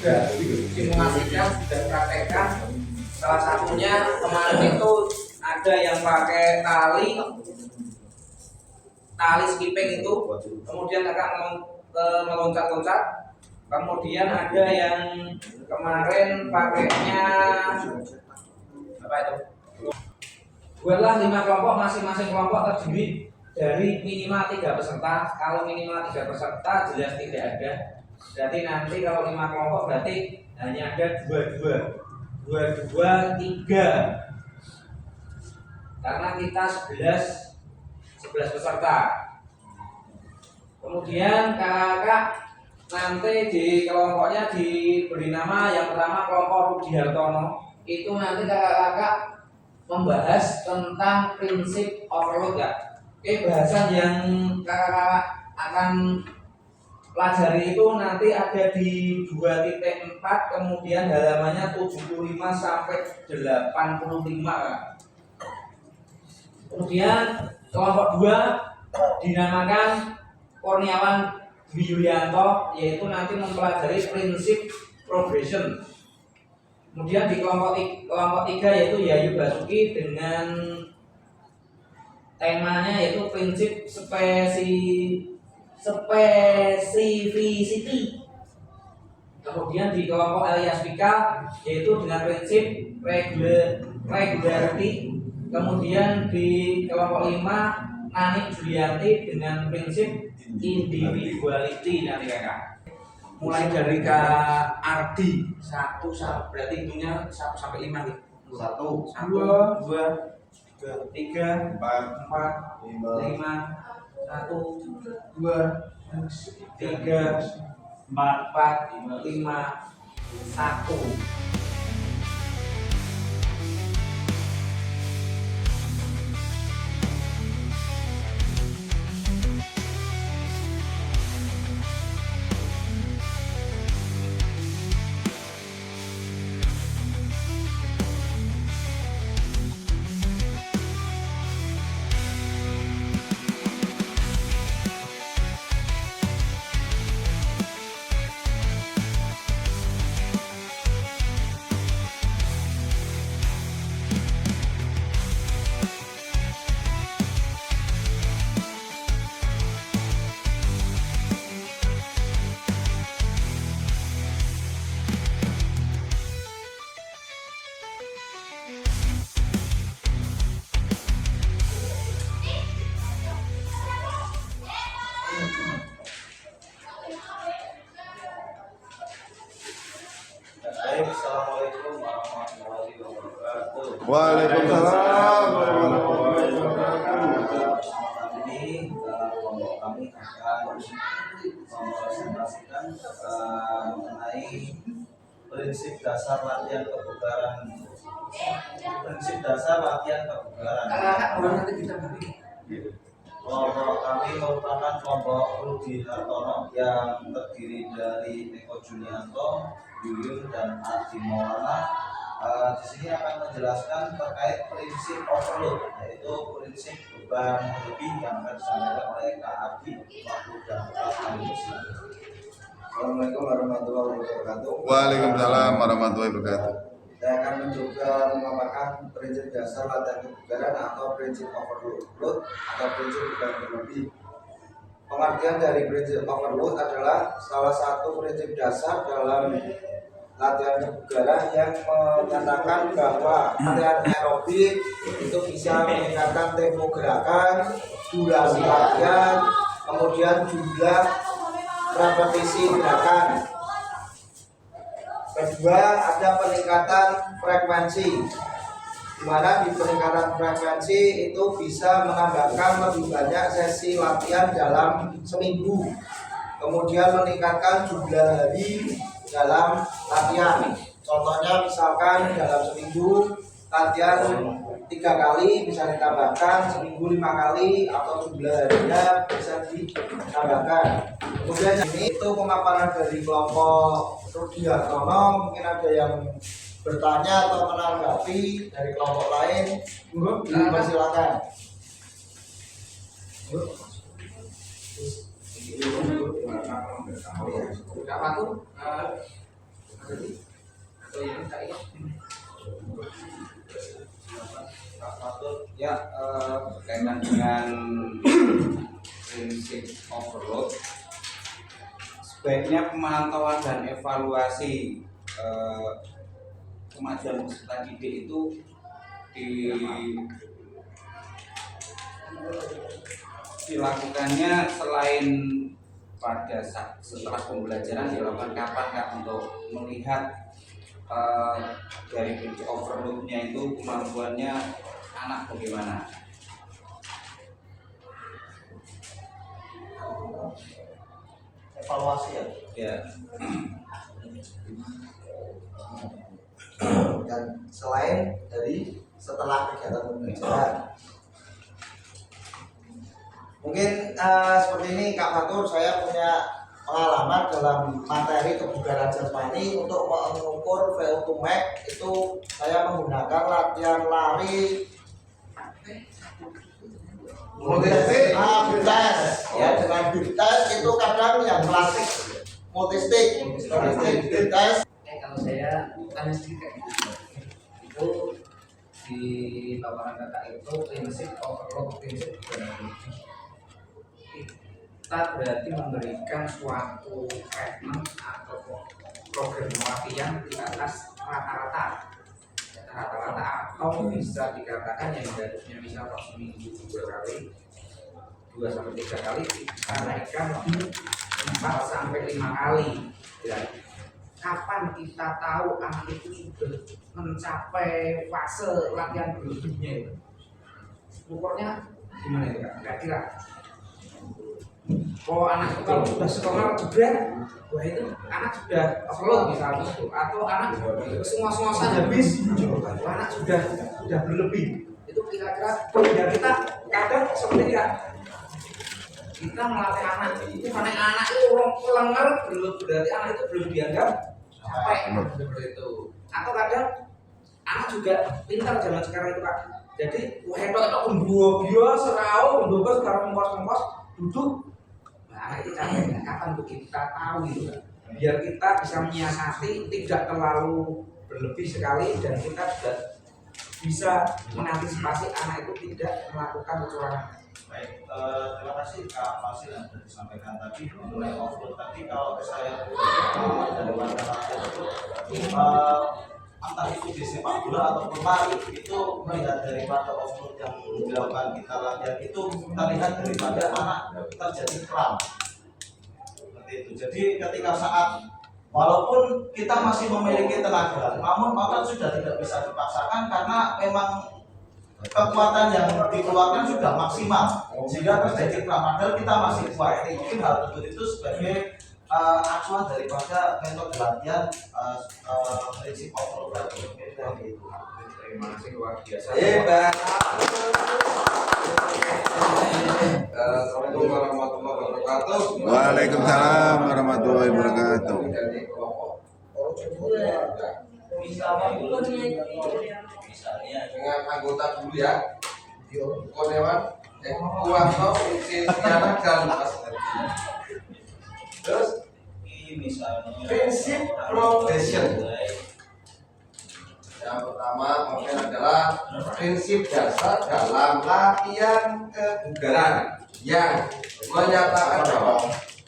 sudah simulasikan, sudah praktekkan. Salah satunya kemarin itu ada yang pakai tali skipping itu, kemudian kakak meloncat-loncat. Kemudian ada yang kemarin pakainya apa itu? Buatlah 5 kelompok, masing-masing kelompok terdiri dari minimal 3 peserta. Kalau minimal 3 peserta jelas tidak ada. Berarti nanti kalau 5 kelompok berarti hanya ada 2, 3. Karena kita 11 peserta. Kemudian kakak nanti di kelompoknya diberi nama yang pertama kelompok Rudi Hartono. Itu nanti kakak membahas tentang prinsip overload ya. Oke, bahasan yang kakak akan pelajari itu nanti ada di 2.4, kemudian halamannya 75 sampai 85. Kemudian kelompok 2 dinamakan Kurniawan Dwi Yulianto, yaitu nanti mempelajari prinsip progression. Kemudian di kelompok 3 yaitu Yayu Basuki dengan temanya yaitu prinsip specificity. Kemudian di kelompok Elias Pika yaitu dengan prinsip regularity. Kemudian di kelompok 5 Nani Julianti dengan prinsip individuality nanti kakak. Mulai dari Kak Ardi 1 berarti intinya 1 sampai 5 nih. 1, 2, 3, 4, 5, 1, 2, 3, 4, 5, 1. Assalamualaikum warahmatullahi wabarakatuh. Waalaikumsalam warahmatullahi wabarakatuh. Ini kelompok kami akan mempresentasikan mengenai prinsip dasar latihan kebugaran. Prinsip dasar latihan kebugaran. Kelompok kami merupakan kelompok Rudi Hartono yang terdiri dari Eko Junianto, Yuyun dan Adi Maulana. Di sini akan menjelaskan terkait prinsip overload, yaitu prinsip beban lebih yang akan disampaikan oleh Kak Adi waktu dan kali ini. Assalamualaikum warahmatullahi wabarakatuh. Waalaikumsalam warahmatullahi wabarakatuh. Saya akan mencoba memaparkan prinsip dasar latihan kebugaran atau prinsip overload atau prinsip beban berlebih. Pengertian dari prinsip overload adalah salah satu prinsip dasar dalam latihan kebugaran yang menyatakan bahwa latihan aerobik itu bisa meningkatkan tempo gerakan, durasi latihan, kemudian jumlah repetisi gerakan. Kedua, ada peningkatan frekuensi, di mana di peningkatan frekuensi itu bisa menambahkan lebih banyak sesi latihan dalam seminggu. Kemudian meningkatkan jumlah hari dalam latihan. Contohnya misalkan dalam seminggu latihan 3 kali bisa ditambahkan, seminggu 5 kali, atau jumlah harinya bisa ditambahkan. Kemudian ini itu pemaparan dari kelompok Rudi Hartono. Mungkin ada yang bertanya atau menanggapi dari kelompok lain, silakan. Atau yang saya Ya, berkaitan dengan prinsip overload, sebaiknya pemantauan dan evaluasi kemajuan peserta didik itu dilakukannya selain pada setelah pembelajaran, dilakukan kapan Kak untuk melihat dari prinsip overloadnya itu kemampuannya anak bagaimana? Evaluasi ya. Ya, Dan selain dari setelah kegiatan pembelajaran, mungkin seperti ini Kak Fatur, saya punya pengalaman dalam materi kebugaran jasmani. Untuk mengukur VO2 max itu saya menggunakan latihan lari multistik, beat test ya. Dengan beat test itu kadang yang klasik multistik, beat test. kalau saya tanya sedikit itu di paparan data itu prinsip overload, prinsip kita berarti memberikan suatu treatment atau program latihan di atas rata-rata atau bisa dikatakan yang harusnya misal seminggu 2 kali 2 sampai 3 kali kita naikkan 4 sampai 5 kali ya. Kapan kita tahu anak itu sudah mencapai fase latihan berlebihnya itu? Ukurnya gimana ya Kak? Kira-kira oh anak itu kalau sudah sekolah berat, wah itu anak sudah overload misalnya itu, atau anak semua-semuanya habis, wah anak sudah berlebih. Itu kira-kira ya kita kadang seperti kita melatih anak itu karena anak itu lenger, berarti anak itu belum dianggap capek seperti itu. Atau kadang anak juga pintar zaman sekarang itu Kak. Jadi wah itu undua biasa serau, undua sekarang mengkos duduk. Nah itu caranya kapan untuk kita tahu gitu kan, biar kita bisa menyiasati tidak terlalu berlebih sekali dan kita juga bisa mengantisipasi anak itu tidak melakukan kecurangan. Baik, terima kasih Kak Fasil yang sudah disampaikan tadi mengenai overload tadi. Kalau saya dari masyarakat itu entah itu di sepak bola ataupun lari, itu melihat daripada overload yang dilakukan kita latihan itu kita lihat daripada mana terjadi kram seperti itu. Jadi ketika saat walaupun kita masih memiliki tenaga, namun otot sudah tidak bisa dipaksakan karena memang kekuatan yang dikeluarkan sudah maksimal sehingga terjadi kram. Padahal kita masih kuat. Mungkin hal tersebut itu sebagai acuan daripada metode latihan prinsip overload. Terima kasih luar biasa. Hebat. Assalamualaikum warahmatullahi wabarakatuh. Waalaikumsalam warahmatullahi wabarakatuh. Dengan anggota dulu ya. Konewan, Kuanto, Insinyana dan Mas. Terus prinsip progression. Yang pertama mungkin adalah prinsip dasar dalam latihan kebugaran yang menyatakan bahwa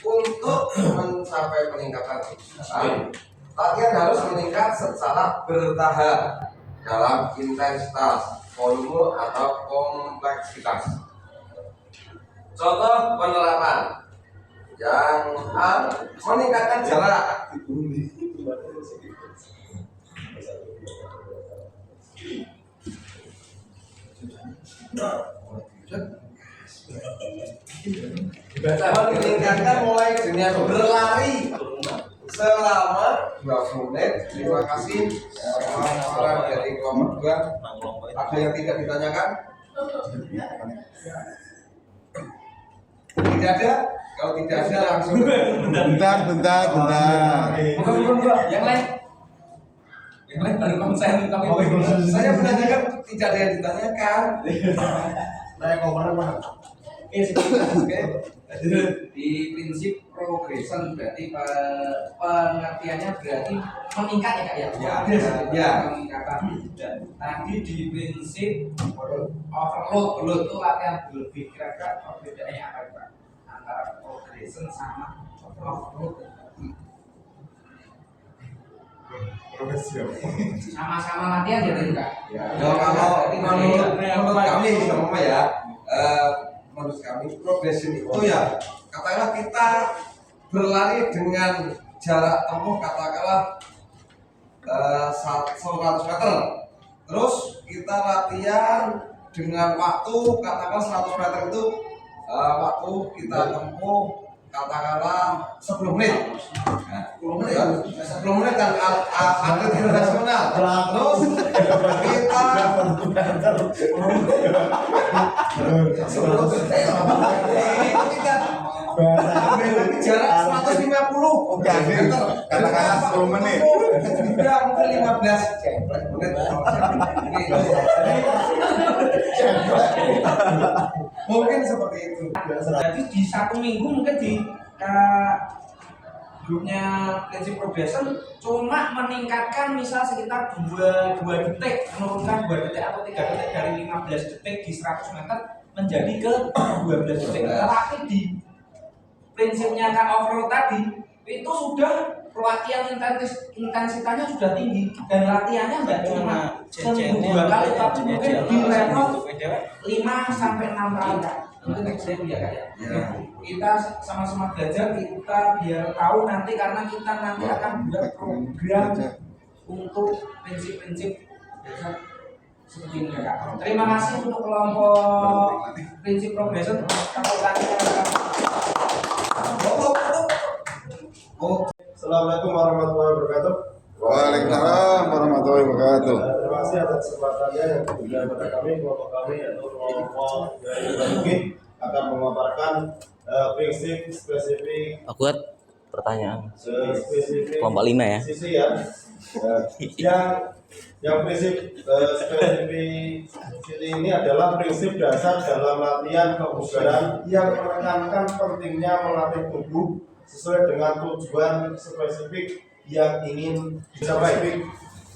untuk mencapai peningkatan kebugaran, latihan harus meningkat secara bertahap dalam intensitas, volume atau kompleksitas. Contoh penerapan yang A, meningkatkan jarak. Meningkatkan mulai dengan berlari selama 20 menit. Terima kasih orang dari kelompok 2. Ada yang tidak ditanyakan? Tidak ada? Kalau tidak ada langsung. Bentar. Yang lain baru konsen kami. Saya menanyakan tidak ada yang ditanyakan. Di prinsip progression berarti pengertiannya berarti meningkat ya kak ya? Ya, Progres, ya. peningkatan. Dan tadi di prinsip overload itu latihan lebih kira-kira perbedaannya apa pak? Antara progression sama overload. Sama-sama latihan ya tadi kak? Ya, kalau menurut kami sama ya, menurut kami progression itu ya katakanlah kita berlari dengan jarak tempuh katakanlah 100 meter, terus kita latihan dengan waktu katakanlah 100 meter itu waktu kita tempuh katakanlah 10 menit. Nah, 10 menit kan? 10 menit kan atlet internasional. Terus kita jarak 150 meter. Katakanlah 10 menit. Ya mungkin 15 menit. Mungkin seperti itu. Jadi di satu minggu mungkin di grupnya prinsip progression cuma meningkatkan misal sekitar 2 detik, menurunkan 2 detik atau 3 detik dari 15 detik di 100 meter menjadi ke 12 detik. Tetapi di prinsipnya Kak Overload tadi itu sudah pelatihan intensitasnya sudah tinggi dan latihannya nggak cuma seminggu 2 kali tapi mungkin di level 5 sampai 6 kali Kak. Mungkin next step ya Kak ya. Kita sama-sama belajar, kita biar tahu nanti karena kita nanti akan buat program untuk prinsip-prinsip dasar seperti ini ya Kak. Terima kasih untuk kelompok prinsip progression. Assalamualaikum warahmatullahi wabarakatuh. Waalaikumsalam warahmatullahi wabarakatuh. Terima kasih atas kesempatannya yang diberikan kepada kami, kelompok kami yaitu kelompok dari akan memaparkan prinsip spesifik. Aku buat pertanyaan. Spesifik Kelompok 5 ya. sisi yang prinsip spesifik sisi ini adalah prinsip dasar dalam latihan kebugaran yang menekankan pentingnya melatih tubuh sesuai dengan tujuan spesifik yang ingin dicapai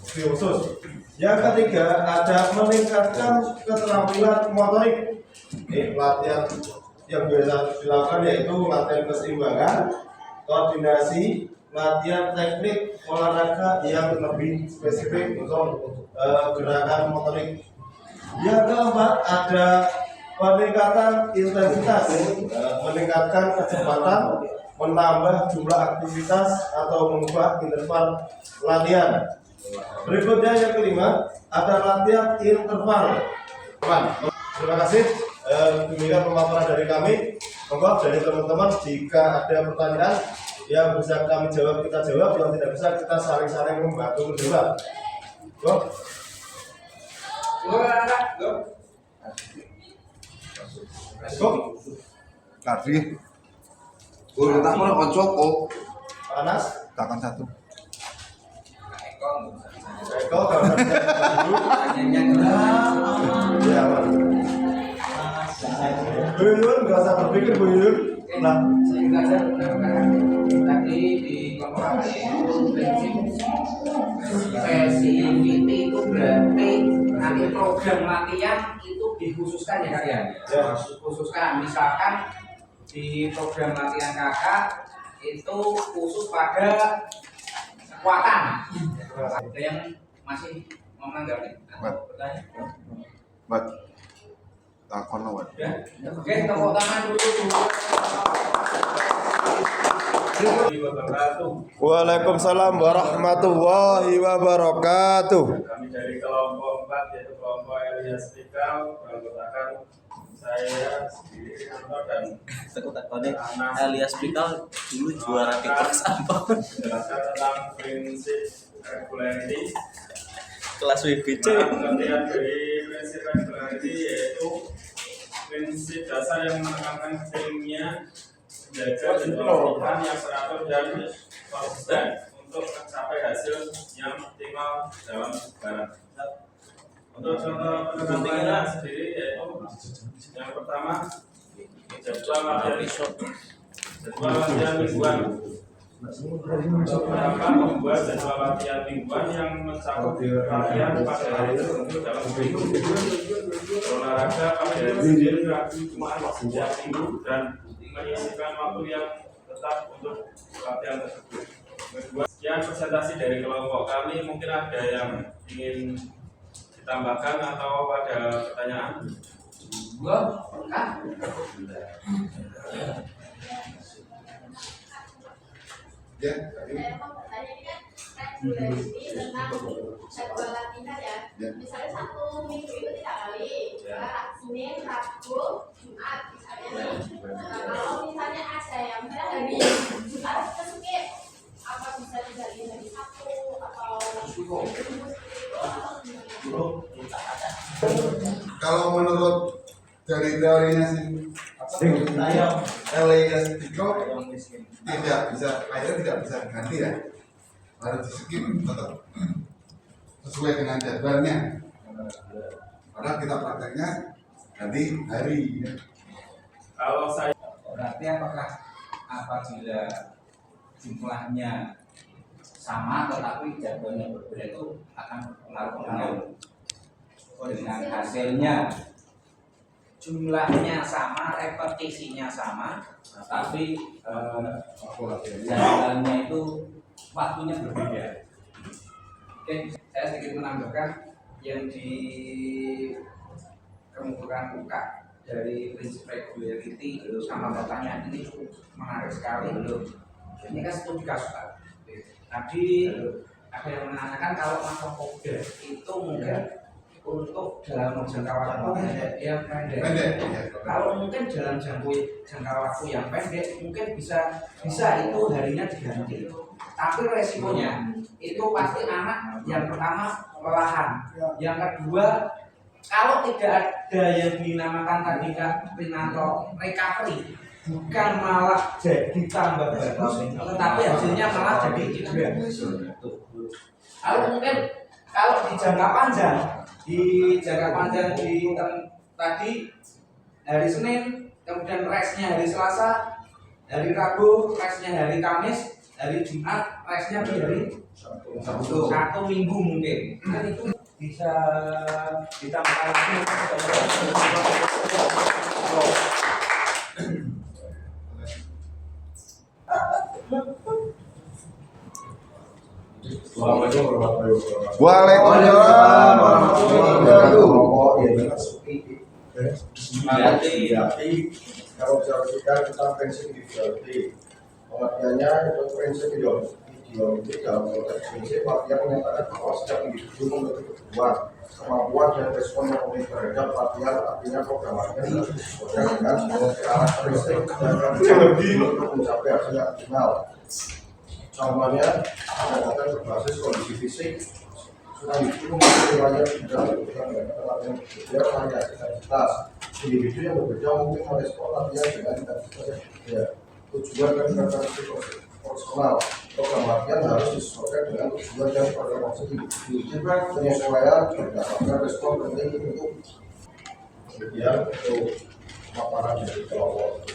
khusus. Yang ketiga ada meningkatkan keterampilan motorik. Latihan yang biasa dilakukan yaitu latihan keseimbangan, koordinasi, latihan teknik olahraga yang lebih spesifik untuk gerakan motorik. Yang keempat ada peningkatan intensitas, meningkatkan kecepatan, menambah jumlah aktivitas atau mengubah interval latihan. Berikutnya yang kelima ada latihan interval. Terima kasih. Demikian pemaparan dari kami. Monggo dari teman-teman jika ada pertanyaan yang bisa kami jawab kita jawab, yang tidak bisa kita saling-saling membantu menjawab. Go. Go. Tadi Urut tak mau kocok. Panas. takkan satu. Eko ya, Bu Yuyun, nggak usah berpikir Bu Yuyun. Nah, Sehingga saya tadi di kelompok prinsip spesifiti itu berarti nanti program latihan itu dikhususkan ya Kak ya? Ya. Khususkan misalkan di program latihan kakak itu khusus pada kekuatan. Ada yang masih mau menanggapi? Bertanya? Buat takon buat. Ya. Oke, tepuk tangan dulu. Waalaikumsalam warahmatullahi wabarakatuh. Kami dari kelompok 4 yaitu kelompok Elias Pikal beranggotakan saya sendiri Anto dan Elias Pikal dulu juara TikTok apa? menjelaskan tentang prinsip regularity. Kelas WBC. Pengertian dari prinsip regularity yaitu prinsip dasar yang menekankan pentingnya menjaga jadwal latihan yang teratur dan konsisten untuk mencapai hasil yang optimal dalam sebarang. Untuk contoh penerapannya sendiri yaitu yang pertama jadwal latihan mingguan. Beberapa membuat jadwal latihan mingguan yang mencakup latihan pada hari tertentu dalam seminggu, olahraga pada Senin, Rabu, Jumat, setiap minggu, dan menyisihkan waktu yang tetap untuk latihan tersebut. Kedua, sekian presentasi dari kelompok kami. Mungkin ada yang ingin ditambahkan atau ada pertanyaan? Ya, Saya mau bertanya, ini kan regulasi tentang jadwal latihan ya. Ya. Misalnya 1 minggu itu 3 kali, Senin, Rabu, Jumat misalnya. Nah, kalau misalnya ada yang misalnya hari Jumat kita skip, apa bisa dijalin hari Sabtu atau kalau menurut dari teorinya sih Elias Pico tidak bisa, akhirnya tidak bisa diganti ya, harus di skip tetap sesuai dengan jadwalnya. Padahal kita prakteknya ganti hari ya. Kalau saya Berarti apakah apabila jumlahnya sama tetapi jadwalnya berbeda itu akan berpengaruh dengan hasilnya? Jumlahnya sama, repetisinya sama, tapi jadwalnya itu waktunya berbeda. Oke, saya sedikit menambahkan yang dikemukakan UK dari prinsip regularity sama pertanyaan ini cukup menarik sekali loh. Ini kan studi kasus. Tadi ada yang menanyakan kalau masa COVID itu mungkin untuk dalam jangka waktu yang pendek. Kalau mungkin dalam jangka waktu yang pendek mungkin bisa itu harinya diganti. Tapi resikonya itu pasti anak yang pertama kelelahan, yang kedua kalau tidak ada yang dinamakan tadi prenatal recovery, bukan malah jadi tambah bagus, tetapi hasilnya malah jadi cedera. Lalu mungkin kalau di jangka panjang tadi hari Senin, kemudian restnya hari Selasa, hari Rabu restnya hari Kamis, hari Jumat restnya di hari Sabtu, 1 minggu mungkin. Kan itu bisa ditambahkan lagi. Waalaikumsalam warahmatullahi wabarakatuh. Berarti kalau diartikan tentang prinsip ideologi, pengertiannya itu prinsip ideologi dalam konteks prinsip latihan menyatakan bahwa setiap individu memiliki kebutuhan, kemampuan dan respon yang unik terhadap latihan, artinya program latihan harus disesuaikan dengan karakteristik dan kondisi untuk mencapai hasil yang optimal. Contohnya, pendekatan berbasis kondisi fisik, sudah itu memiliki tidak berkebutuhan dengan latihan berbeda variasi intensitas. Individu yang berbeda mungkin merespon latihan dengan intensitas yang berbeda. Tujuan dan karakteristik personal program latihan harus disesuaikan dengan tujuan dan preferensi individu. Penyesuaian berdasarkan respon penting untuk kemudian untuk paparan dari kelompok.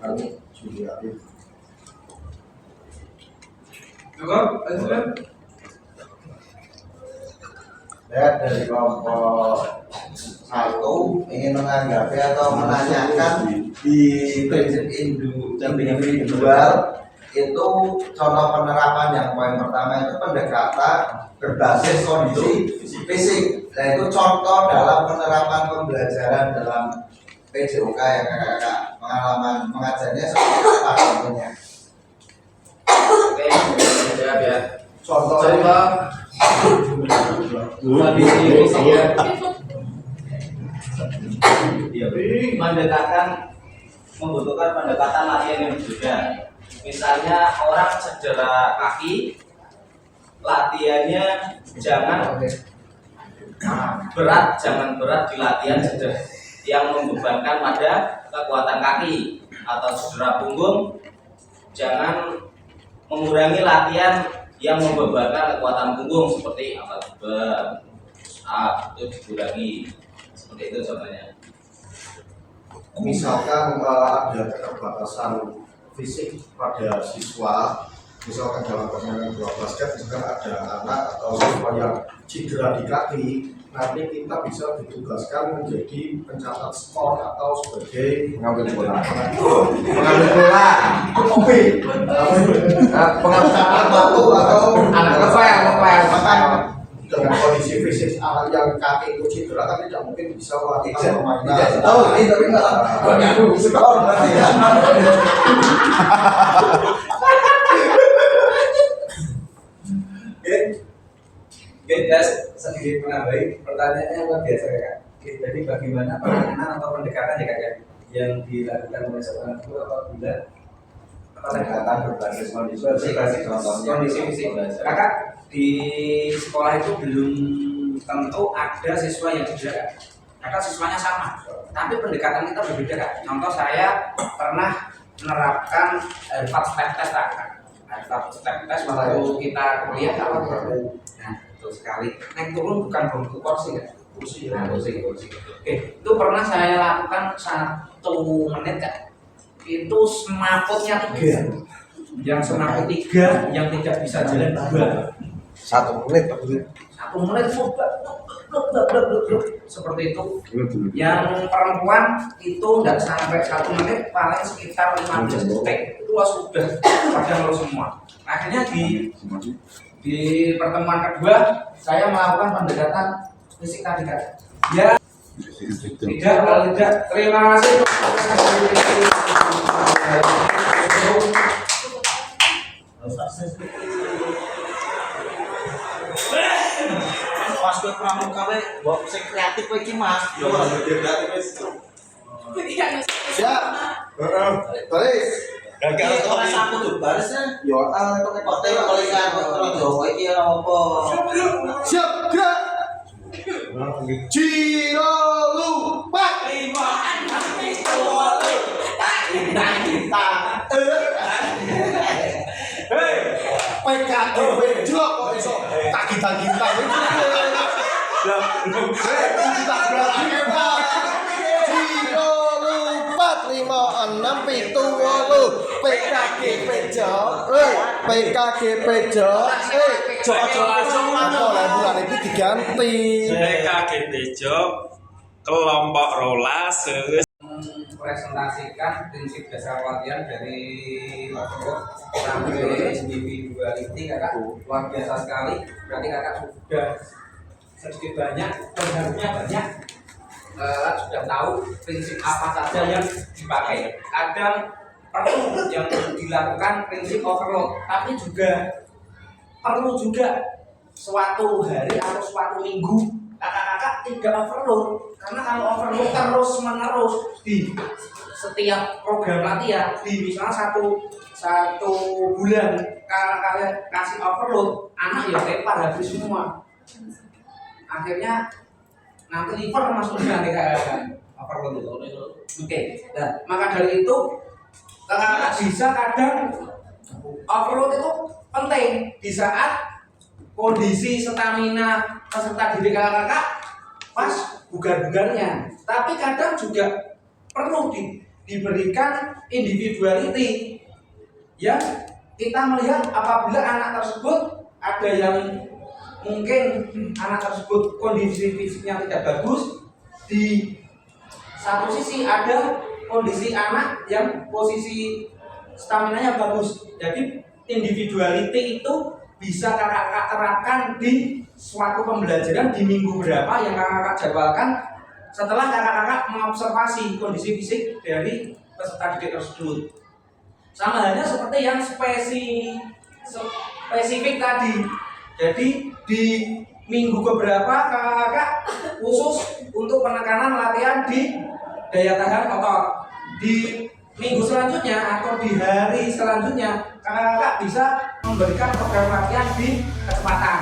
Kami Juliari. Ya, dari kelompok 1 ingin menanggapi atau menanyakan di prinsip individual itu contoh penerapan yang poin pertama itu pendekatan berbasis kondisi fisik. Nah itu contoh dalam penerapan pembelajaran dalam PJOK yang kakak-kakak pengalaman mengajarnya seperti apa contohnya? Oke, jawab ya. Contohnya membutuhkan pendekatan latihan yang berbeda. Misalnya orang cedera kaki, latihannya jangan berat di latihan cedera yang membebankan pada kekuatan kaki, atau cedera punggung jangan mengurangi latihan yang membebankan kekuatan punggung seperti angkat beban, itu dikurangi, seperti itu contohnya. Misalkan ada keterbatasan fisik pada siswa. Misalkan dalam permainan bola basket, misalkan ada anak atau siswa yang cedera di kaki, nanti kita bisa ditugaskan menjadi pencatat skor atau sebagai Mengambil bola. Mengambil bola. pencatat waktu atau Anak ngepel. bahkan dengan kondisi fisik anak yang kaki itu cedera kan tidak mungkin bisa melakukan permainan. Tapi enggak. Skor berarti ya. Oke, guys, sedikit menambahi pertanyaannya luar biasa ya kak. Oke, jadi bagaimana penanganan atau pendekatan ya kak ya, yang dilakukan oleh seorang guru apabila pendekatan berbasis kondisi fisik. Kakak di sekolah itu belum tentu ada siswa yang cedera. Kakak siswanya sama, tapi pendekatan kita berbeda kak. Contoh saya pernah menerapkan Harvard Step Test kak. Harvard Step Test waktu kita kuliah kalau nah itu sekali naik turun bukan bangku kursi kan, kursi. Oke, itu pernah saya lakukan 1 menit kan. Itu semaputnya 3, yang semaput 3, yang tidak bisa jalan 2. 1 menit 1 menit seperti itu. Yang perempuan itu tidak sampai 1 menit, paling sekitar 15 detik itu sudah pada lo semua. Akhirnya di pertemuan kedua saya melakukan pendekatan fisik tadi kan. Ya tidak, kalau tidak terima kasih. Mas kowe pramuka kowe mbok sing kreatif kowe iki Mas. Yo Siap. Baris. Iki ora sapu tuh baris ya. Yo Kok teh oleh kan ora Jawa iki ora apa. siap gerak. Ciro lupa. Hei, PKD wedok kok iso tagi-tagi-tag iki. Lah, tak berarti Pak. Ciro lupa 5 6 7 8 PKG Pejo. PKG Pejo. Apa lah bulan iki diganti. PKG Tejo kelompok rolas Presentasikan prinsip dasar latihan dari Lockwood sampai individuality kakak luar biasa sekali. Berarti kakak sudah sedikit banyak dan harusnya banyak sudah tahu prinsip apa saja yang dipakai. Kadang perlu yang dilakukan prinsip overload, tapi juga perlu juga suatu hari atau suatu minggu kakak-kakak tidak overload, karena kalau overload terus menerus di setiap program latihan di misalnya satu bulan kalian kasih overload, anak ya tepar habis semua, akhirnya nanti liver masuk nanti kayak overload itu. Oke, nah maka dari itu kakak-kakak bisa kadang overload itu penting di saat kondisi stamina peserta didik kakak-kakak pas bugar-bugarnya, tapi kadang juga perlu diberikan individuality yang kita melihat apabila anak tersebut ada yang mungkin anak tersebut kondisi fisiknya tidak bagus, di satu sisi ada kondisi anak yang posisi staminanya bagus. Jadi individuality itu bisa kakak-kakak terapkan di suatu pembelajaran di minggu berapa yang kakak-kakak jadwalkan setelah kakak-kakak mengobservasi kondisi fisik dari peserta didik tersebut. Sama halnya seperti yang spesifik tadi. Jadi di minggu keberapa kakak-kakak khusus untuk penekanan latihan di daya tahan otot. Di minggu selanjutnya atau di hari selanjutnya kakak-kakak bisa memberikan program latihan di kecepatan.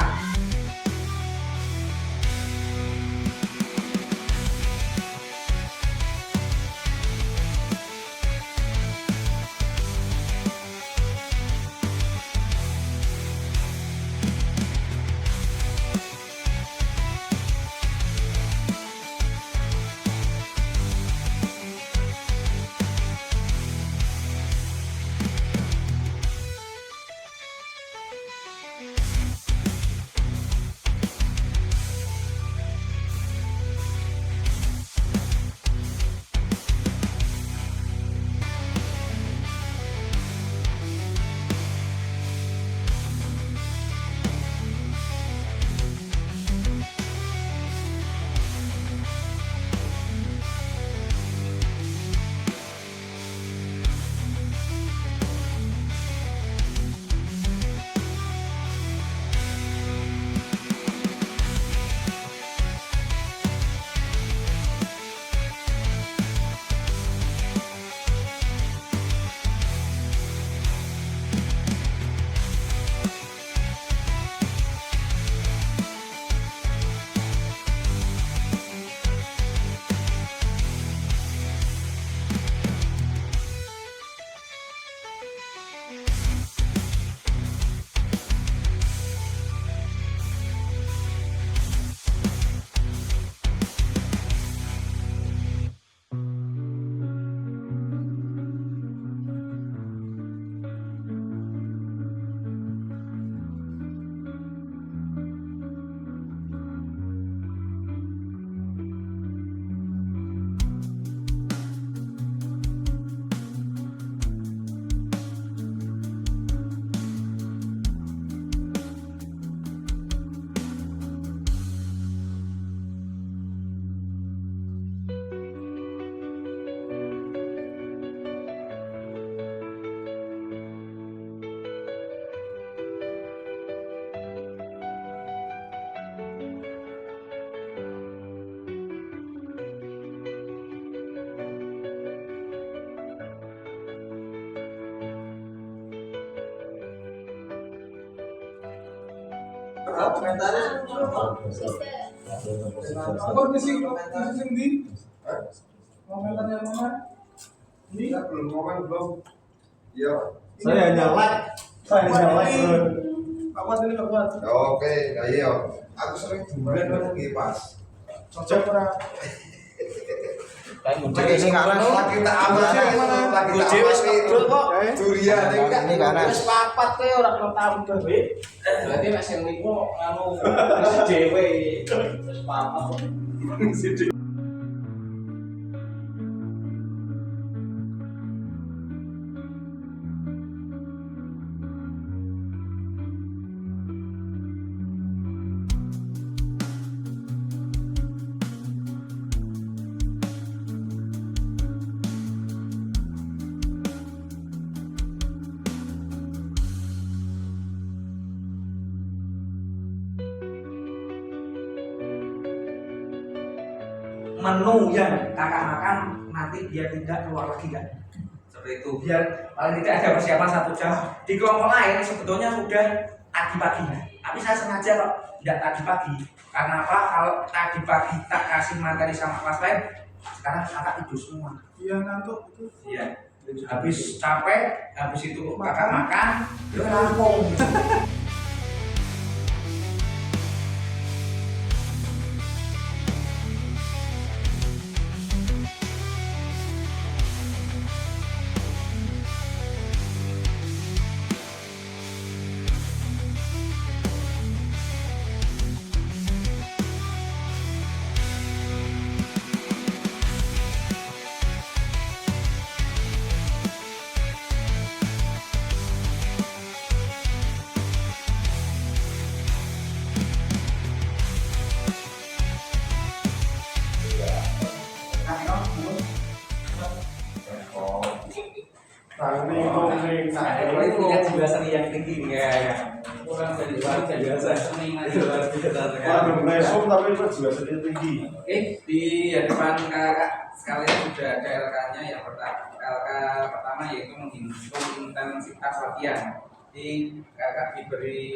Komentarnya Apa sih di? Komentarnya mana? Ini belum komen belum. Iya. Saya hanya like. Saya hanya like. Apa tadi kapan? Oke, iya. Aku sering dulan lagi pas. Cocok ora? Lagi ini kanan. Lagi tak aman. Lagi tak aman. Durian Ini kanan. Wis papat kowe ora kena tambah, Wik. Berarti nek sing niku anu wis dhewe. Wis papat. Menu yang kakak makan nanti biar tidak keluar lagi kan, seperti itu, biar paling tidak ada persiapan 1 jam. Di kelompok lain sebetulnya sudah tadi pagi, tapi saya sengaja kok tidak tadi pagi. Karena apa? Kalau tadi pagi tak kasih materi sama kelas lain, sekarang kakak tidur semua. Iya ngantuk itu. Iya, habis capek, habis itu kakak makan, udah rampung. Ini punya jiwa seni yang tinggi ya. Bukan jadi biasa. Mesum tapi itu juga sedikit tinggi. Oke, di hadapan kakak sekalian sudah ada LK-nya yang pertama. LK pertama yaitu menghitung intensitas latihan. Jadi kakak diberi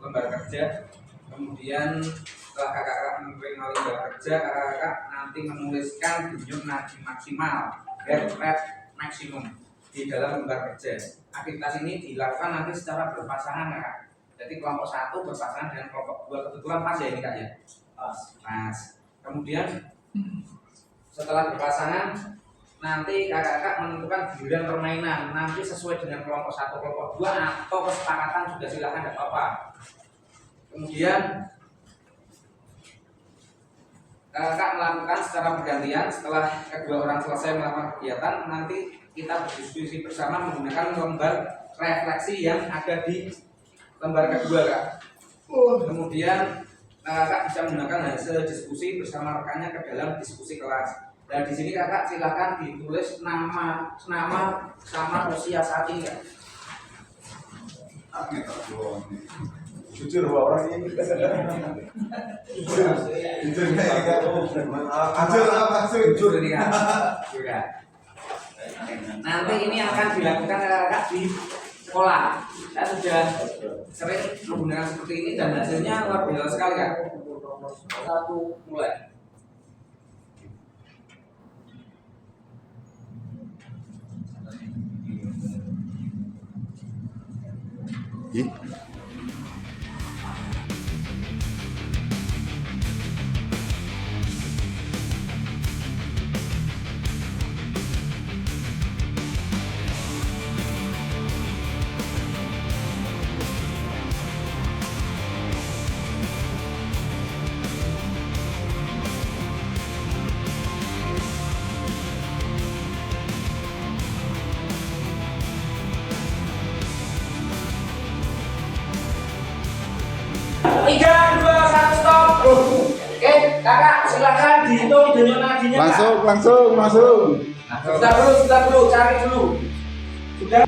lembar kerja, kemudian setelah kakak menerima lembar kerja, kakak nanti menuliskan denyut nadi maksimal, heart rate maksimum di dalam lembar kerja. Aktivitas ini dilakukan nanti secara berpasangan kakak. Jadi kelompok 1 berpasangan dengan kelompok 2, kebetulan pas ya ini kak ya. Pas. Kemudian setelah berpasangan nanti kakak-kakak menentukan giliran permainan nanti sesuai dengan kelompok 1, kelompok 2 atau kesepakatan sudah silakan tidak apa-apa. Kemudian kakak melakukan secara bergantian. Setelah kedua orang selesai melakukan kegiatan, nanti kita berdiskusi bersama menggunakan lembar refleksi yang ada di lembar kedua kak. Kemudian kakak bisa menggunakan hasil diskusi bersama rekannya ke dalam diskusi kelas. Dan di sini kakak silakan ditulis nama sama usia saat ini kak. Jujur bahwa orang ini Jujur ini kak. Nanti ini akan dilakukan kakak di sekolah. Saya sudah sering menggunakan seperti ini dan hasilnya luar biasa sekali kak. 1 mulai. Tiga, 2, 1, stop. Oke, kakak silakan dihitung denyut nadinya. Langsung. Sudah dulu, cari dulu. Sudah.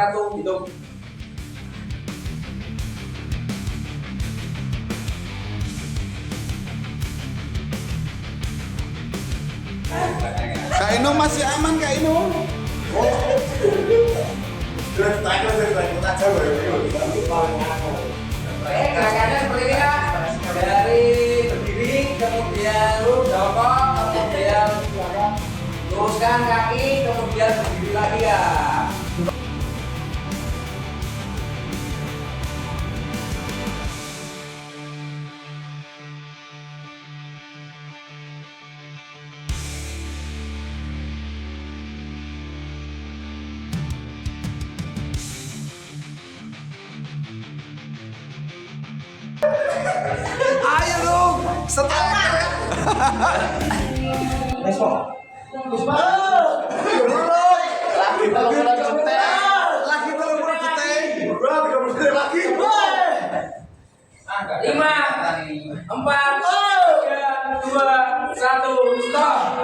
1 hitung. Kak Ino masih aman, Kak Ino. Gerakannya seperti ini Kak. Dari berdiri, kemudian jongkok, kemudian luruskan kaki, kemudian berdiri lagi ya. Ayo dong, setelah lagi telur juta, lagi 5, 4, 3, 2, 1, stop.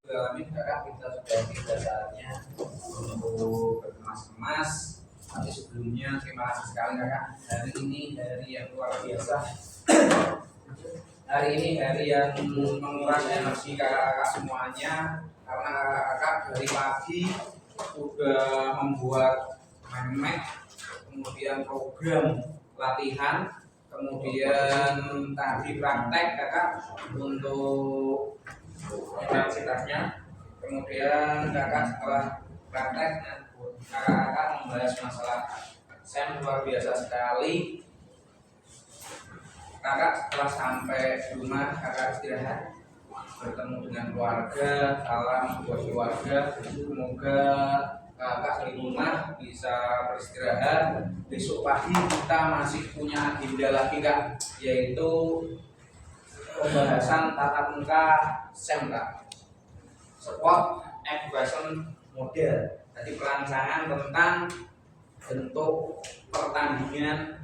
Alami kakak kita sudah tiba saatnya untuk berkemas-kemas. Tapi sebelumnya terima kasih sekali kakak. Hari ini hari yang luar biasa. Hari ini hari yang menguras energi kakak-kakak semuanya. Karena kakak-kakak dari pagi sudah membuat memek, kemudian program latihan, kemudian tadi praktek kakak untuk universitasnya. Kemudian kakak setelah praktek kakak membahas masalah SEM luar biasa sekali. Kakak setelah sampai rumah kakak istirahat, bertemu dengan keluarga, salam buat keluarga. Semoga kakak di rumah bisa beristirahat. Besok pagi kita masih punya agenda lagi kak, yaitu pembahasan tatap muka SEM kak, Sport Education Model. Jadi perancangan tentang bentuk pertandingan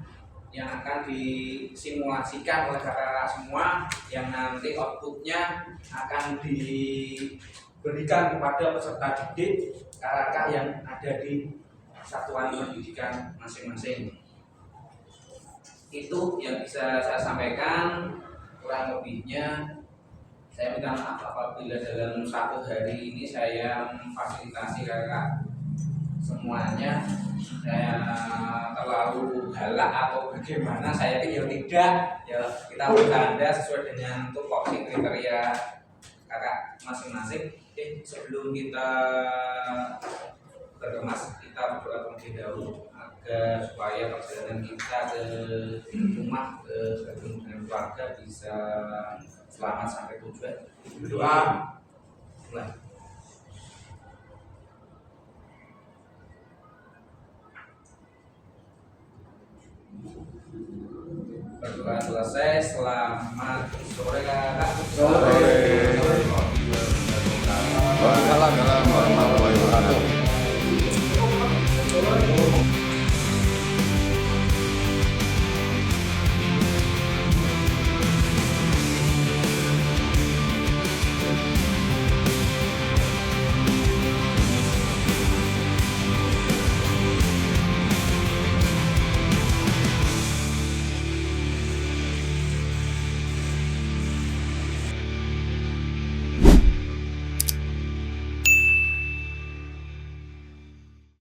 yang akan disimulasikan oleh kakak-kakak semua, yang nanti outputnya akan diberikan kepada peserta didik kakak-kakak yang ada di satuan pendidikan masing-masing. Itu yang bisa saya sampaikan. Kurang lebihnya saya minta maaf apabila dalam 1 hari ini saya memfasilitasi kakak semuanya saya terlalu galak atau bagaimana, saya pikir tidak, ya kita bercanda sesuai dengan tupoksi kriteria kakak masing-masing. Sebelum kita berkemas, kita berdoa terlebih dahulu agar supaya perjalanan kita ke rumah, ke bertemu dengan keluarga bisa selamat sampai tujuan. Berdoa mulai. Berdoa selesai. Selamat sore kakak. Sore.